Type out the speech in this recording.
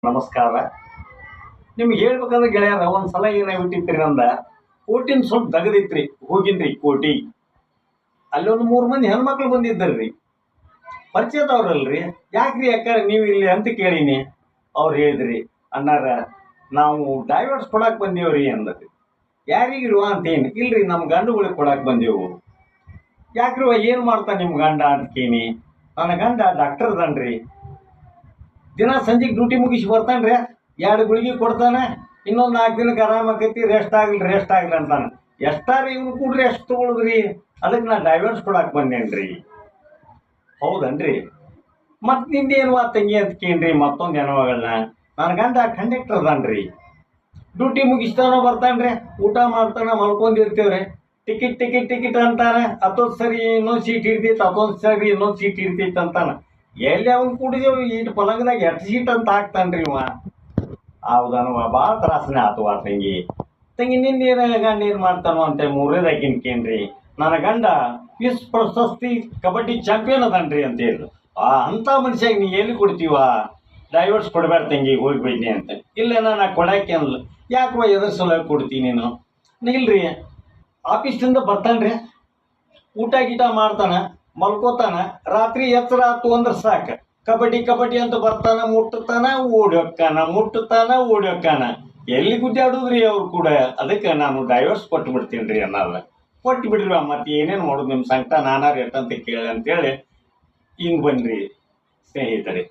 ನಮಸ್ಕಾರ. ನಿಮ್ಗೆ ಹೇಳ್ಬೇಕಂದ್ರೆ ಗೆಳೆಯರ ಒಂದ್ಸಲ ಏನಾಗ್ಬಿಟ್ಟಿತ್ರಿ ನಂದ ಕೋಟಿನ ಸ್ವಲ್ಪ ದಗದಿತ್ರಿ. ಹೋಗಿನ್ರಿ ಕೋಟಿ. ಅಲ್ಲಿ ಒಂದು 3 ಮಂದಿ ಹೆಣ್ಮಕ್ಳು ಬಂದಿದ್ದರ್ರಿ, ಪರಿಚಯದವ್ರಲ್ರಿ. ಯಾಕ್ರಿ ಯಾಕಾರ ನೀವು ಇಲ್ಲಿ ಅಂತ ಕೇಳೀನಿ. ಅವ್ರು ಹೇಳಿದ್ರಿ, ಅಣ್ಣಾರ ನಾವು ಡೈವರ್ಸ್ ಕೊಡಾಕ್ ಬಂದೇವ್ರಿ ಅಂದ್ರಿ. ಯಾರಿಗಿರುವ ಅಂತೇನು ಇಲ್ರಿ, ನಮ್ಮ ಗಂಡುಗಳಿಗೆ ಕೊಡಾಕ್ ಬಂದೇವು. ಯಾಕ್ರಿ ಏನು ಮಾಡ್ತಾನೆ ನಿಮ್ಮ ಗಂಡ ಅಂತ ಕೇನಿ. ನನ್ನ ಗಂಡ ಡಾಕ್ಟರ್ ಅದನ್ರಿ. ದಿನ ಸಂಜೆಗೆ ಡ್ಯೂಟಿ ಮುಗಿಸಿ ಬರ್ತಾನ್ರಿ, 2 ಗುಳಿಗೆ ಕೊಡ್ತಾನೆ, ಇನ್ನೊಂದು 4 ದಿನಕ್ಕೆ ಆರಾಮಾಕೈತಿ, ರೆಸ್ಟ್ ಆಗಲಿ ಅಂತಾನೆ. ಎಷ್ಟಾರಿ ಇವ್ನು ಕೂಡ ರೆಸ್ಟ್ ತಗೊಳುದ್ರಿ. ಅದಕ್ಕೆ ನಾ ಡೈವರ್ಸ್ ಕೊಡಾಕ್ ಬಂದೇನ್ರಿ. ಹೌದನ್ರಿ. ಮತ್ತೆ ನಿಂದೇನು ತಂಗಿ ಅಂತ ಕೇನ್ರಿ ಮತ್ತೊಂದು ಹೆಣ್ಮಗಳನ್ನ. ನನ್ನ ಗಂಡ ಕಂಡಕ್ಟರ್ ಅದನ್ರಿ. ಡ್ಯೂಟಿ ಮುಗಿಸ್ತಾನೋ ಬರ್ತಾನ್ರಿ, ಊಟ ಮಾಡ್ತಾನ, ಮಲ್ಕೊಂಡಿರ್ತೇವ್ರಿ. ಟಿಕೆಟ್ ಅಂತಾನೆ. ಹತ್ತೊಂದು ಸರಿ ಇನ್ನೊಂದು ಸೀಟ್ ಹಿಡ್ತೈತೆ, ಹತ್ತೊಂದು ಸರಿ ಇನ್ನೊಂದು ಸೀಟ್ ಹಿಡ್ತೈತೆ ಅಂತಾನೆ. ಎಲ್ಲಿ ಅವ್ನು ಕುಡಿದೇವು ಇಟ್ಟು ಪಲಂಗದಾಗ 8 ಸೀಟ್ ಅಂತ ಹಾಕ್ತಾನ್ರಿ ಇವ. ಹೌದನವ, ಭಾಳ ತ್ರಾಸನೇ ಆತವ ತಂಗಿ ನಿಂದೇನ ಗಂಡ ಏನು ಮಾಡ್ತಾನೋ ಅಂತ 3ನೇದಾಗಿನ್ ಕೇನ್ರಿ. ನನ್ನ ಗಂಡ ವಿಶ್ವ ಪ್ರಶಸ್ತಿ ಕಬಡ್ಡಿ ಚಾಂಪಿಯನ್ ಅದನ್ರಿ ಅಂತ ಹೇಳಿದ್ರು. ಅಂಥ ಮನುಷ್ಯಾಗ ನೀ ಎಲ್ಲಿ ಕೊಡ್ತೀವ? ಡೈವರ್ಸ್ ಕೊಡಬೇಡ ತಂಗಿ, ಹೋಗ್ಬೇಡಿ ಅಂತ. ಇಲ್ಲ ನಾನು ಕೊಡಾಕೆ ಅನ್ಲ. ಯಾಕವ ಎದ್ರ ಸಲ ಕೊಡ್ತೀನಿ ನೀನು? ಇಲ್ರಿ, ಆಫೀಸಿಂದ ಬರ್ತಾನ್ರಿ, ಊಟ ಗೀಟ ಮಾಡ್ತಾನ, ಮಲ್ಕೋತಾನ. ರಾತ್ರಿ ಎಚ್ಚರ ಆತು ಅಂದ್ರೆ ಸಾಕು, ಕಬಡ್ಡಿ ಅಂತ ಬರ್ತಾನ, ಮುಟ್ಟುತ್ತಾನ ಓಡಿ ಹೋಕ್ಕಾನ. ಎಲ್ಲಿ ಗುದ್ದಾಡುದ್ರಿ ಅವ್ರು ಕೂಡ. ಅದಕ್ಕೆ ನಾನು ಡೈವರ್ಸ್ ಕೊಟ್ಟು ಬಿಡ್ತೀನಿ ರೀ ಅನ್ನಲ್ಲ. ಕೊಟ್ಟು ಬಿಡ್ರಿ, ಮತ್ತೆ ಏನೇನು ಮಾಡೋದು ನಿಮ್ಮ ಸಂಕಟ ನಾನಾರು ಎಟ್ಟಂತ ಕೇಳಿ ಅಂತೇಳಿ ಹಿಂಗೆ ಬನ್ನಿರಿ ಸ್ನೇಹಿತರೆ.